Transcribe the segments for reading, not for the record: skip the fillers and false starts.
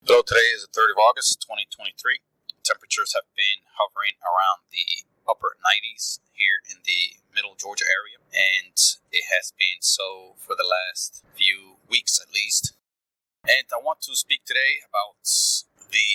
So today is the 3rd of August, 2023. Temperatures have been hovering around the upper 90s here in the middle Georgia area, and it has been so for the last few weeks at least. And I want to speak today about the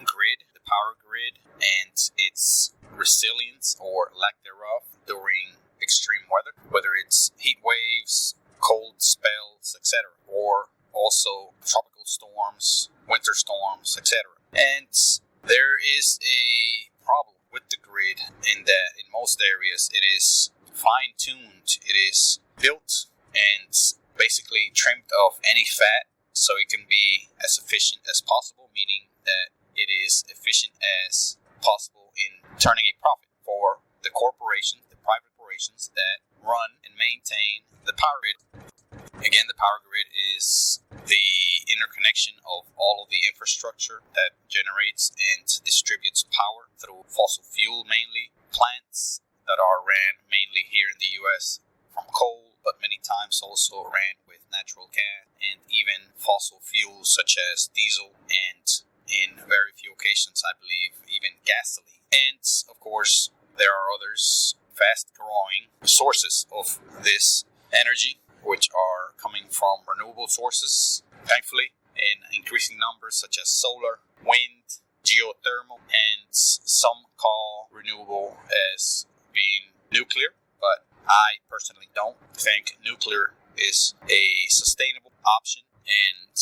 grid, the power grid, and its resilience or lack thereof during extreme weather, whether it's heat waves, cold spells, etc., or also tropical storms, winter storms, etc. And there is a problem with the grid in that in most areas it is fine-tuned, it is built and basically trimmed of any fat so it can be as efficient as possible, meaning that it is efficient as possible in turning a profit for the corporations, the private corporations that run and maintain the power grid. Again, the power grid is the interconnection of all of the infrastructure that generates and distributes power through fossil fuel, mainly plants that are ran mainly here in the U.S. from coal, but many times also ran with natural gas and even fossil fuels such as diesel and in very few occasions, I believe, even gasoline. And of course, there are others fast-growing sources of this energy, which are coming from renewable sources, thankfully, in increasing numbers such as solar, wind, geothermal, and some call renewable as being nuclear, but I personally don't think nuclear is a sustainable option and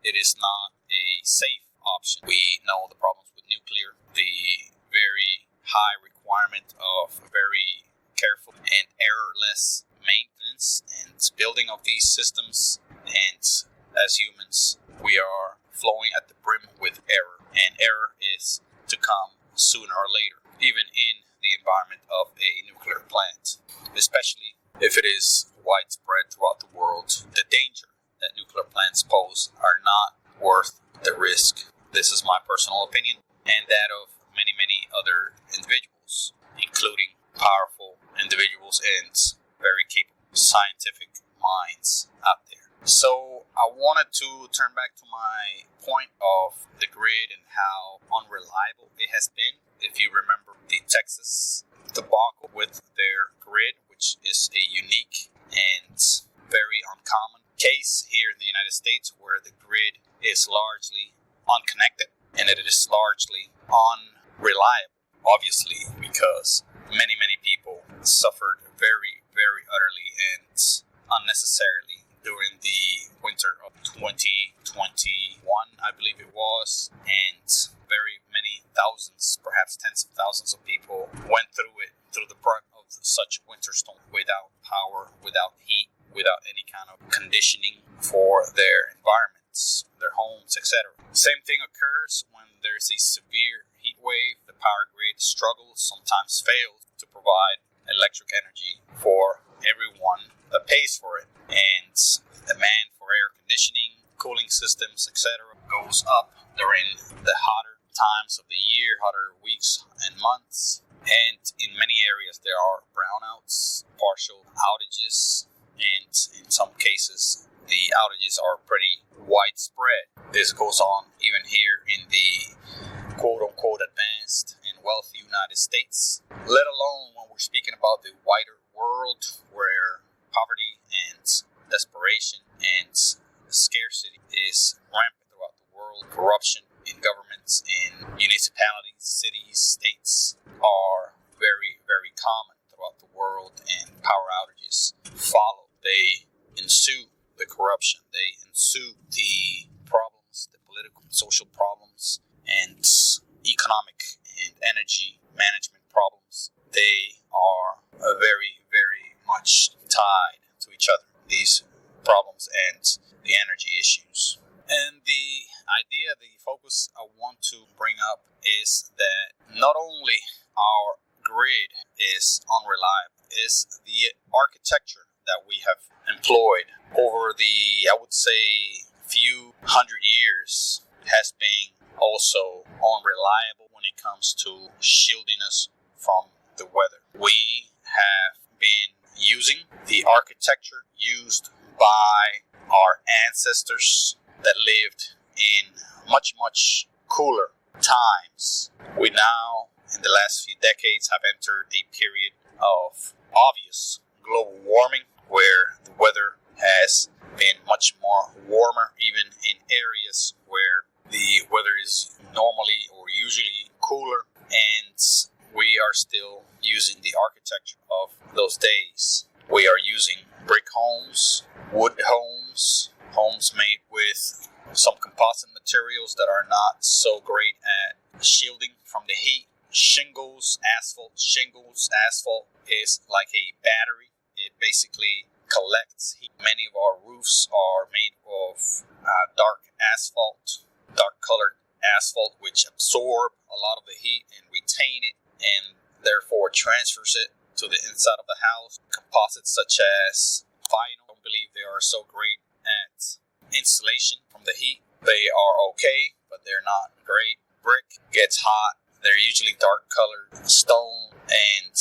it is not a safe option. We know the problems with nuclear, the very high requirement of very careful and errorless maintenance and building of these systems, and as humans we are flowing at the brim with error, and error is to come sooner or later, even in the environment of a nuclear plant, especially if it is widespread throughout the world. The danger that nuclear plants pose are not worth the risk. This is my personal opinion and that of many other individuals, including powerful individuals and very capable scientific minds out there. So I wanted to turn back to my point of the grid and how unreliable it has been. If you remember the Texas debacle with their grid, which is a unique and very uncommon case here in the United States where the grid is largely unconnected and it is largely unreliable, obviously, because many people suffered very utterly and unnecessarily during the winter of 2021, I believe it was, and very many thousands, perhaps tens of thousands of people went through the brunt of such winter storm without power, without heat, without any kind of conditioning for their environments, their homes, etc. Same thing occurs when there's a severe heat wave. The power grid struggles, sometimes fails to provide electric energy for everyone that pays for it, and demand for air conditioning, cooling systems, etc. goes up during the hotter times of the year, hotter weeks and months, and in many areas there are brownouts, partial outages, and in some cases the outages are pretty widespread. This goes on even here in the quote-unquote advanced and wealthy United States, let alone when we're speaking about the wider world where poverty and desperation and scarcity is rampant throughout the world. Corruption in governments, in municipalities, cities, states are very common throughout the world, and power outages follow. They ensue the corruption, they ensue the problems, the political and social problems, and economic and energy management problems. They are very much tied to each other, these problems and the energy issues. And the idea, the focus I want to bring up is that not only our grid is unreliable, is the architecture that we have employed over the, I would say, few hundred years has been also unreliable when it comes to shielding us from the weather. We have been using the architecture used by our ancestors that lived in much, much cooler times. We now, in the last few decades, have entered a period of obvious global warming where the weather has been much more warmer, even in areas where the weather is normally or usually cooler, and we are still using the architecture of those days. We are using brick homes, wood homes, homes made with some composite materials that are not so great at shielding from the heat. Shingles, asphalt. Asphalt is like a battery. It basically collects heat. Many of our roofs are made of dark colored asphalt, which absorb a lot of the heat and retain it, and therefore transfers it to the inside of the house. Composites such as vinyl, I don't believe they are so great at insulation from the heat. They are okay, but they're not great. Brick gets hot. They're usually dark colored. Stone and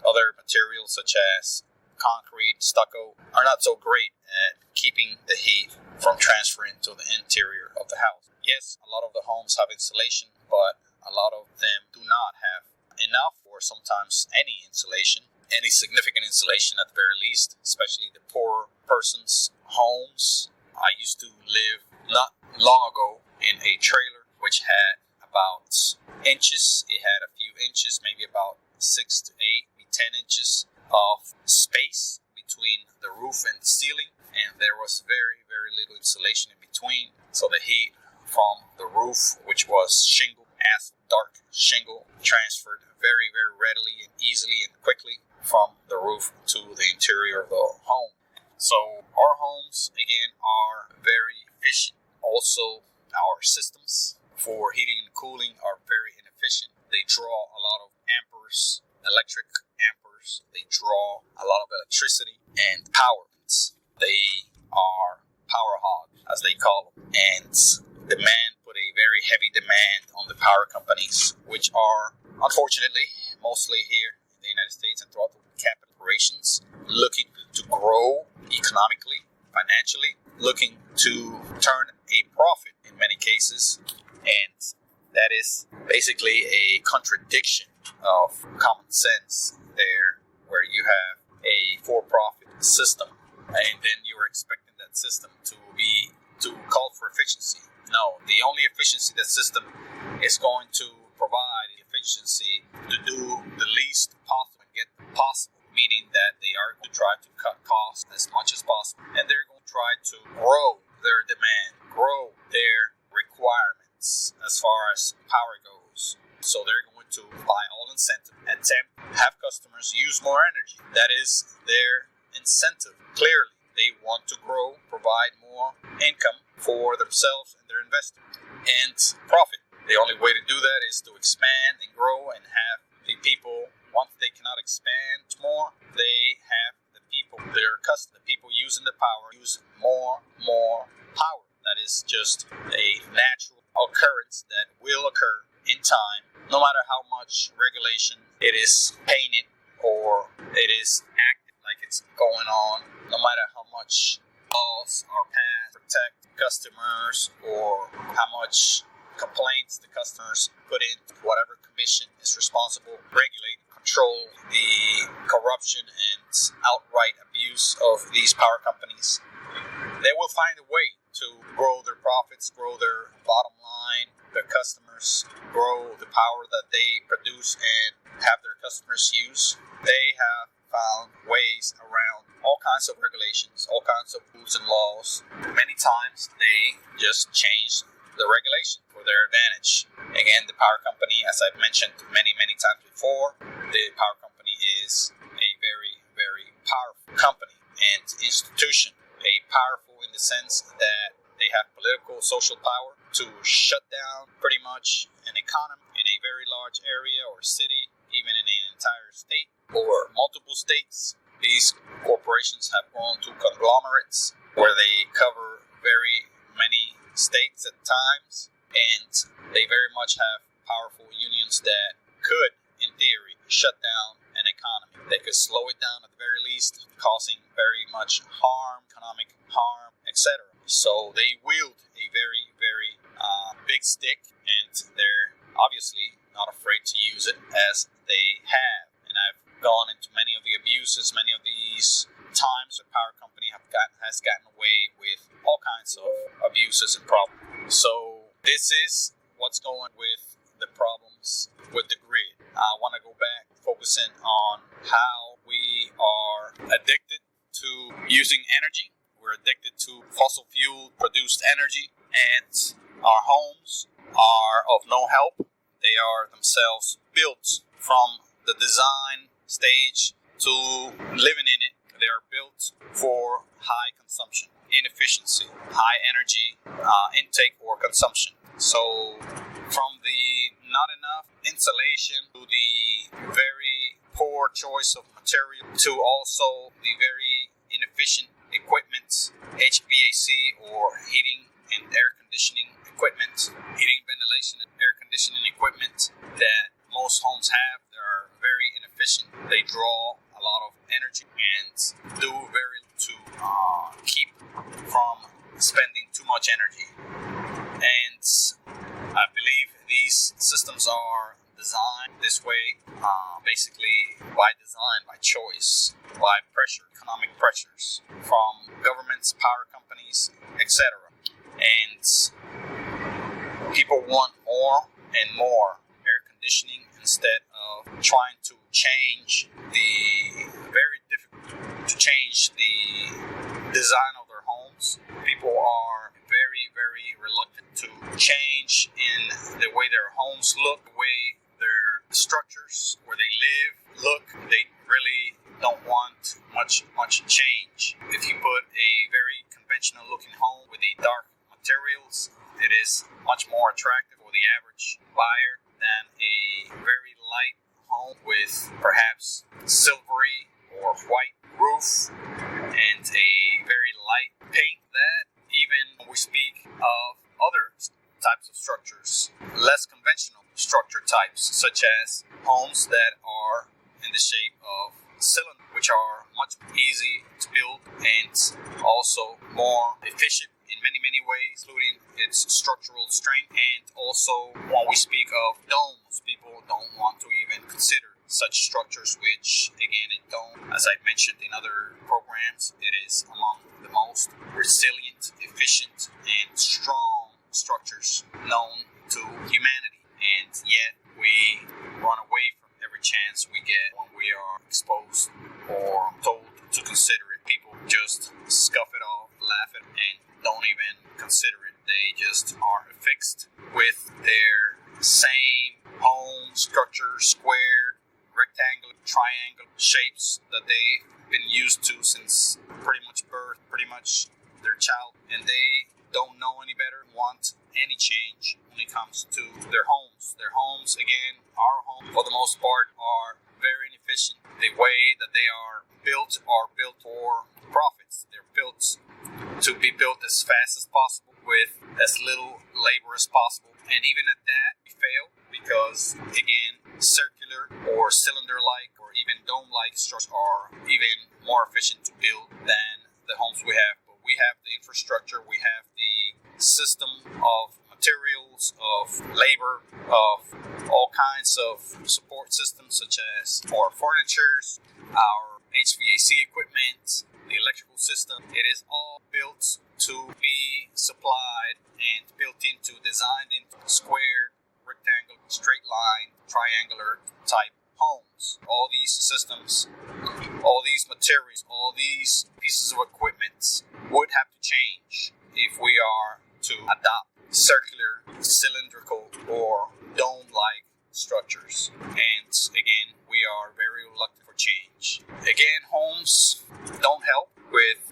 other materials such as concrete, stucco are not so great at keeping the heat from transferring to the interior of the house. Yes, a lot of the homes have insulation, but a lot of them do not have enough or sometimes any insulation, any significant insulation at the very least, especially the poor person's homes. I used to live not long ago in a trailer which had about inches. It had a few inches, maybe about 6 to 8, maybe 10 inches of space between the roof and the ceiling, and there was very, very little insulation in between, so the heat from the roof, which was shingle, dark shingle, transferred very, very readily and easily and quickly from the roof to the interior of the home. So our homes, again, are very efficient. Also, our systems for heating and cooling are very inefficient. They draw a lot of amperes, electric amperes. They draw a lot of electricity and power. They are power hogs, as they call them, and put a very heavy demand on the power companies, which are, unfortunately, mostly here in the United States and throughout the capital operations, looking to grow economically, financially, looking to turn a profit in many cases, and that is basically a contradiction of common sense there, where you have a for-profit system, and then you're expecting that system to call for efficiency. No, the only efficiency that system is going to provide efficiency to do the least possible and get possible, meaning that they are going to try to cut costs as much as possible, and they're going to try to grow their demand, grow their requirements as far as power goes. So they're going to, by all incentive, attempt to have customers use more energy. That is their incentive. Clearly, they want to grow, provide more income for themselves and their investors, and profit. The only way to do that is to expand and grow and have the people, once they cannot expand more, they have the people, the people using the power, use more power. That is just a natural occurrence that will occur in time, no matter how much regulation it is painted or it is acted like it's going on, no matter how much laws are passed to protect customers or how much complaints the customers put in, whatever commission is responsible, regulate, control the corruption and outright abuse of these power companies. They will find a way to grow their profits, grow their bottom line, their customers, grow the power that they produce and have their customers use. They have found ways around all kinds of regulations, all kinds of rules and laws. Many times they just change the regulation for their advantage. Again, the power company, as I've mentioned many times before, the power company is a very, very powerful company and institution. Powerful in the sense that they have political, social power to shut down pretty much an economy in a very large area or city, even in an entire state or multiple states. These corporations have grown to conglomerates where they cover very many states at times, and they very much have powerful unions that could, in theory, shut down an economy. They could slow it down at the very least, causing very much harm, economic harm, etc. So they wield a very, very big stick, and they're obviously not afraid to use it, as they have. And I've gone into many of the abuses, many of these times the power company has gotten away with all kinds of abuses and problems. So this is what's going with the problems with the grid. I want to go back focusing on how we are addicted to using energy. We're addicted to fossil fuel produced energy, and our homes are of no help. They are themselves built from the design stage to living in it. They are built for high consumption, inefficiency, high energy intake or consumption. So from the not enough insulation to the very poor choice of material to also the very inefficient equipment, HVAC or heating and air conditioning equipment, heating, ventilation and air conditioning equipment that most homes have. They are very inefficient. They draw a lot of energy and do very little to keep from spending too much energy. And I believe these systems are designed this way, basically by design, by choice, by pressure, economic pressures from governments, power companies, etc. And people want more and more air conditioning instead of trying to change the very difficult to change the design of their homes. People are very, very reluctant to change in the way their homes look, the way their structures where they live look. They really don't want much change. If you put a very conventional looking home with a dark materials, it is much more attractive for the average buyer than a very light home with perhaps silvery or white roof and a very light paint. That even when we speak of other types of structures, less conventional structure types, such as homes that are in the shape of cylinder, which are much easy to build and also more efficient in many ways, including its structural strength. And also when we speak of domes, people don't want to even consider such structures, which again, it don't, as I mentioned in other programs, it is among the most resilient, efficient, and strong structures known to humanity. And yet we run away from every chance we get when we are exposed or told to consider it. People just scuff it off, laugh at it, and don't even consider it. They just are fixed with their same home structure, square, rectangular, triangle shapes that they've been used to since pretty much birth, pretty much their child, and they don't know any better, want any change when it comes to their homes. Their homes, again, our homes, for the most part, are very inefficient. The way that they are built for profits. They're built to be built as fast as possible with as little labor as possible. And even at that, we fail because, again, circular or cylinder-like or even dome-like structures are even more efficient to build than the homes we have. But we have the infrastructure, we have the system of materials, of labor, of all kinds of support systems such as our furnitures, our HVAC equipment, the electrical system. It is all built to be supplied and built into, designed into square, rectangle, straight line, triangular type homes. All these systems, all these materials, all these pieces of equipment would have to change if we are to adopt circular, cylindrical, or dome-like structures. And again, we are very reluctant for change. Again, homes don't help with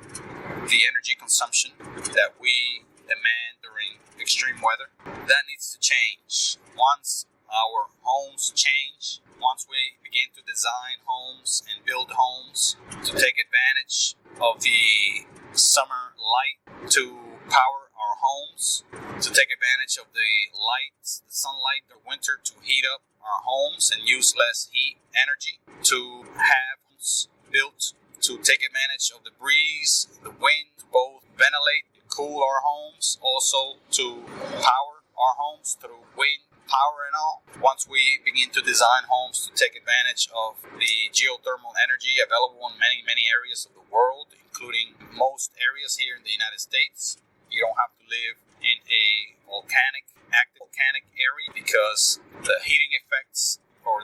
the energy consumption that we demand during extreme weather. That needs to change. Once our homes change, once we begin to design homes and build homes to take advantage of the summer light to power our homes, to take advantage of the light, the sunlight, the winter to heat up our homes and use less heat energy, to have homes built to take advantage of the breeze, the wind, both ventilate and cool our homes, also to power our homes through wind power and all. Once we begin to design homes to take advantage of the geothermal energy available in many, many areas of the world, including most areas here in the United States, you don't have to live in a active volcanic area, because the heating effects or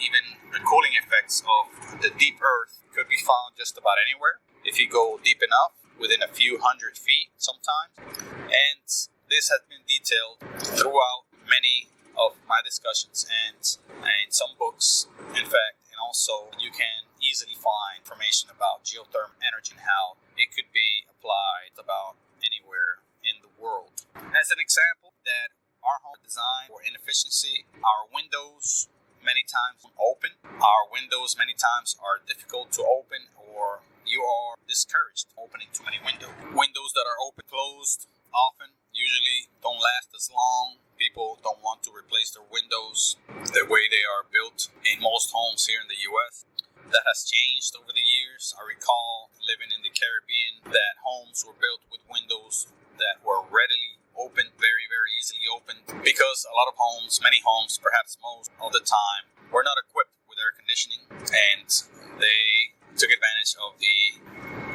even the cooling effects of the deep earth could be found just about anywhere if you go deep enough, within a few 100 feet sometimes. And this has been detailed throughout many of my discussions and some books, in fact. And also you can easily find information about geothermal energy and how it could be applied about anywhere in the world. As an example, that our home design for inefficiency, our windows many times open. Our windows many times are difficult to open, or you are discouraged opening too many windows. Windows that are open, closed, often usually don't last as long. People don't want to replace their windows the way they are built in most homes here in the U.S. That has changed over the years. I recall living in the Caribbean that homes were built with windows that were readily opened, very, very easily opened, because a lot of homes, many homes, perhaps most of the time, were not equipped with air conditioning, and they took advantage of the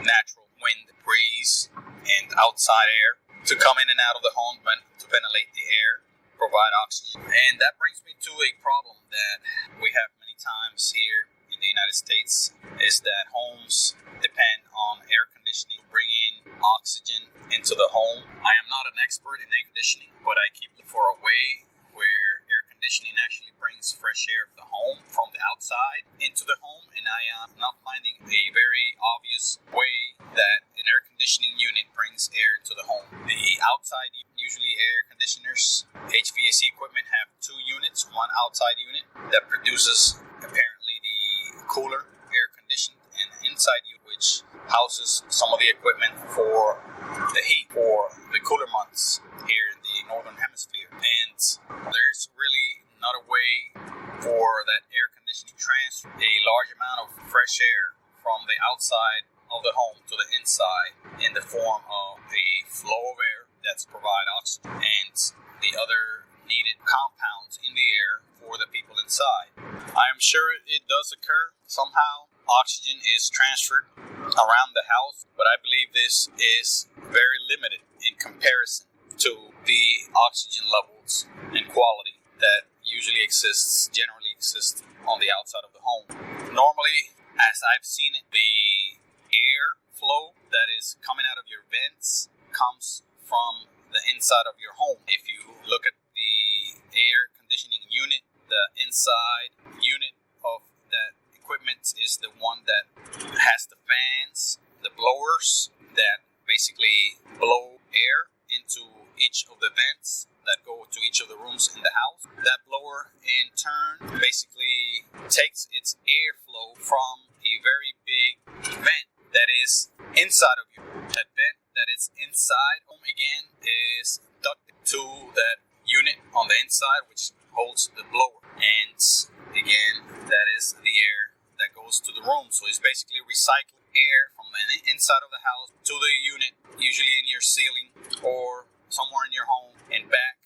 natural wind, breeze, and outside air to come in and out of the home to ventilate the air, provide oxygen. And that brings me to a problem that we have many times here in the United States, is that homes depend on air conditioning to bring in oxygen into the home. I am not an expert in air conditioning, but I keep looking for a way where air conditioning actually brings fresh air of the home from the outside into the home, and I am not finding a very obvious way that an air conditioning unit brings air into the home. The outside, usually air conditioners, HVAC equipment, have two units, one outside unit that produces apparently the cooler air conditioned, and inside unit which houses some of the equipment for the heat for the cooler months here in the northern hemisphere. And there's really not a way for that air conditioning to transfer a large amount of fresh air from the outside of the home to the inside in the form of a flow of air that's provide oxygen and the other needed compounds in the air for the people inside. I am sure it does occur somehow. Oxygen is transferred around the house, but I believe this is very limited in comparison to the oxygen levels and quality that generally exists on the outside of the home. Normally, as I've seen it, the air flow that is coming out of your vents comes from the inside of your home. If you look at the air conditioning unit, the inside unit of that equipment is the one that has the fans, the blowers that basically blow air into each of the vents that go to each of the rooms in the house. That blower in turn basically takes its airflow from a very big vent that is inside of you. That vent that is inside home again is ducted to that unit on the inside which holds the blower, and again that is the air that goes to the room. So it's basically recycling air from the inside of the house to the unit, usually in your ceiling or somewhere in your home and back.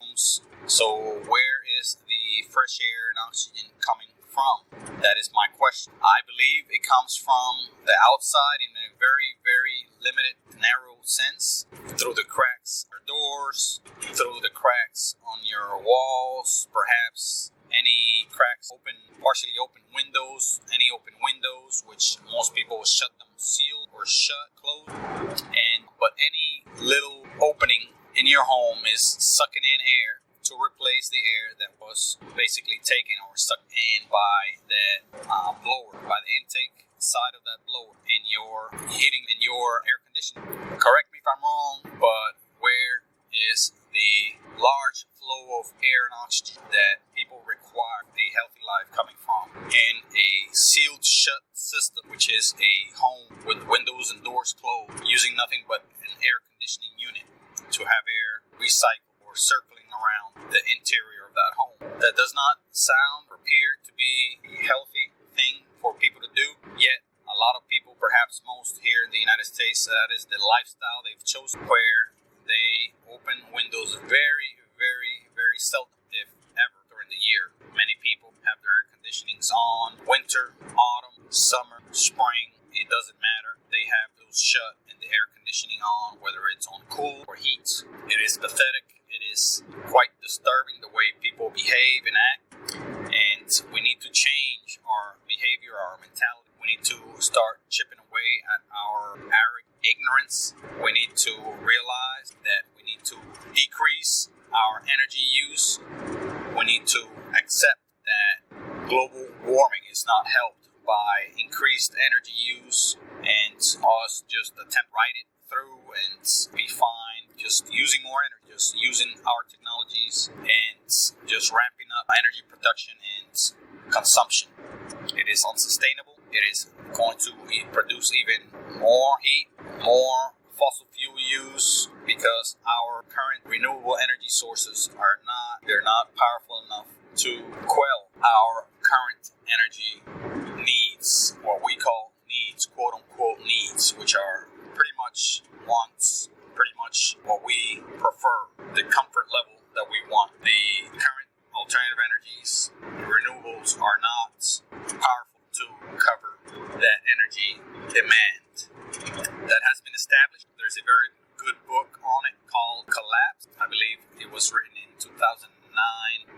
So where is the fresh air and oxygen coming from? That is my question. I believe it comes from the outside in a very, very limited, narrow sense, through the cracks or doors, through the cracks on your walls, perhaps any cracks, partially open windows, any open windows, which most people will shut them sealed or closed. But any little opening in your home is sucking in air to replace the air that was basically taken or sucked in by the blower, by the intake side of that blower in your heating, in your air conditioning. Correct me if I'm wrong, but where is the large flow of air and oxygen that people require a healthy life coming from in a sealed shut system, which is a home with windows and doors closed, using nothing but an air conditioning unit to have air recycled or circling around the interior of that home? That does not sound or appear to be a healthy thing for people to do, yet a lot of people, perhaps most here in the United States, that is the lifestyle they've chosen, where they open windows very, very spring, it doesn't matter. They have those shut and the air conditioning on, whether it's on cool or heat. It is pathetic. It is quite disturbing the way people behave and act. And we need to change our behavior, our mentality. We need to start chipping away at our arrogant ignorance. We need to realize that we need to decrease our energy use. We need to accept that global warming is not helped by increased energy use and us just attempt to ride it through and be fine just using more energy, just using our technologies and just ramping up energy production and consumption. It is unsustainable. It is going to produce even more heat, more fossil fuel use, because our current renewable energy sources they're not powerful enough to quell our current energy needs, what we call needs, quote unquote needs, which are pretty much wants, pretty much what we prefer, the comfort level that we want. The current alternative energies, renewables, are not powerful to cover that energy demand. That has been established. There's a very good book on it called Collapse. I believe it was written in 2009.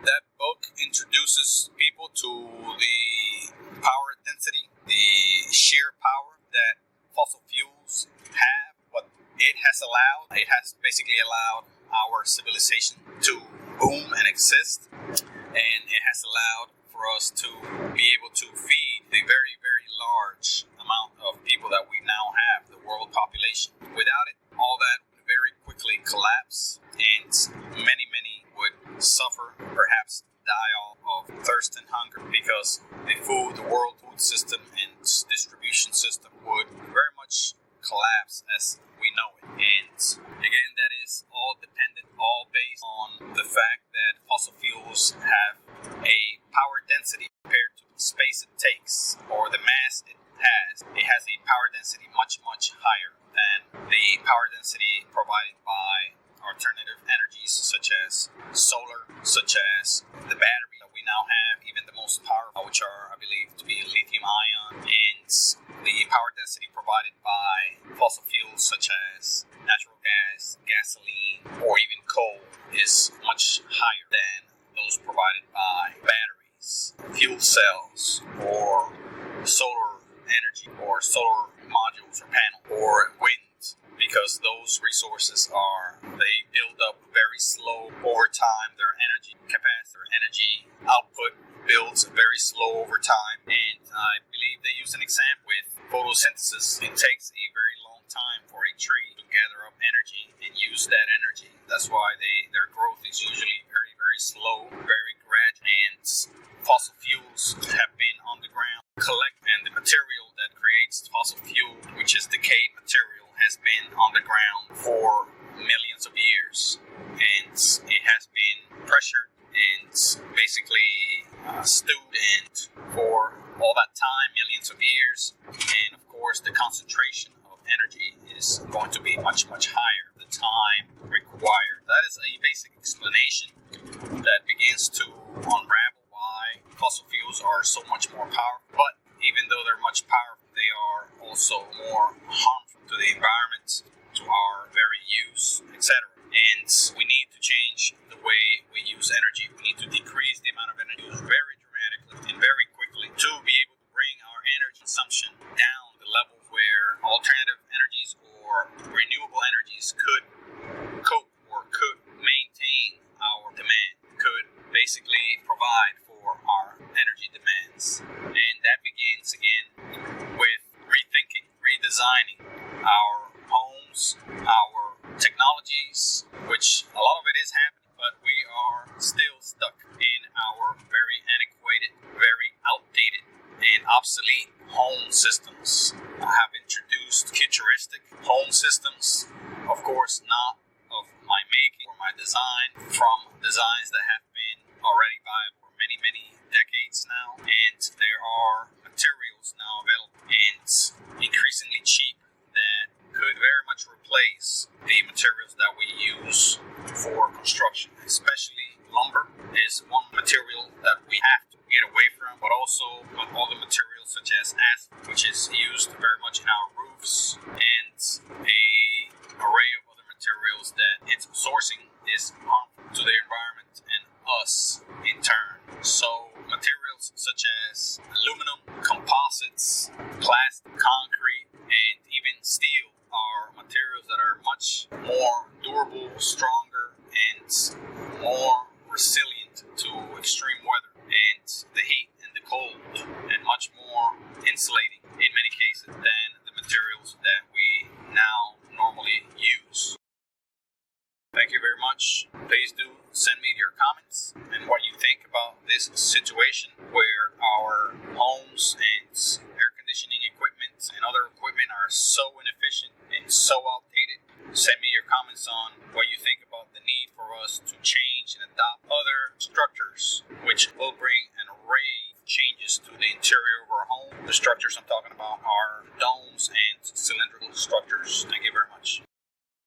That book introduces people to the power density, the sheer power that fossil fuels have, what it has allowed. It has basically allowed our civilization to boom and exist, and it has allowed for us to be able to feed the very, very large amount of people that we now have, the world population. Without it, all that would very quickly collapse, and many would suffer, perhaps die off of thirst and hunger, because the world food system and distribution system would very much collapse as we know it. And again, that is all dependent, all based on the fact that fossil fuels have a power density compared to the space it takes or the mass it has. It has a power density much higher than the power density provided by alternative energies such as solar, such as the battery that we now have, even the most powerful, which are, I believe, to be lithium ion, and the power density provided by fossil fuels such as natural gas, gasoline, or even coal is much higher than those provided by batteries, fuel cells, or solar energy, or solar modules or panels, or wind. Because those resources they build up very slow over time. Their energy capacity, their energy output builds very slow over time. And I believe they use an example with photosynthesis. It takes a very long time for a tree to gather up energy and use that energy. That's why their growth is usually very, very slow, very gradual. And fossil fuels have been on the ground and the material that creates fossil fuel, which is decayed material, has been on the ground for millions of years, and it has been pressured and basically stewed and for all that time, millions of years. And of course, the concentration of energy is going to be much higher, the time required. That is a basic explanation that begins to unravel why fossil fuels are so much more powerful. But even though they're much powerful, they are also more harmful to the environment, to our very use, etc. And we need to change the way we use energy. We need to decrease the amount of energy used very dramatically and very quickly to be able to bring our energy consumption down to the level where alternative energies or renewable energies could cope or could maintain our demand, could basically provide for our energy demands. And that begins again with rethinking, redesigning our homes, our technologies, which a lot of it is happening, but we are still stuck in our very antiquated, very outdated, and obsolete home systems. I have introduced futuristic home systems, of course not of my making or my design, from designs that have been already viable for many decades now, and there are materials now available and increasingly cheap that could very much replace the materials that we use for construction. Especially lumber is one material that we have to get away from, but also all the materials materials such as asphalt, which is used very much in our roofs, and a array of other materials that its sourcing is harmful to the environment and us in turn. So materials such as aluminum, composites, plastic, concrete, and even steel are materials that are much more durable, stronger, and more resilient to extreme weather and the heat and the cold, and much more insulating in many cases than the materials that we now normally use. Thank you very much. Please do send me your comments and what you think about this situation where our homes and air conditioning equipment and other equipment are so inefficient and so outdated. Send me your comments on what you think about the need for us to change and adopt other structures, which will bring an array of changes to the interior of our home. The structures I'm talking about are domes and cylindrical structures. Thank you.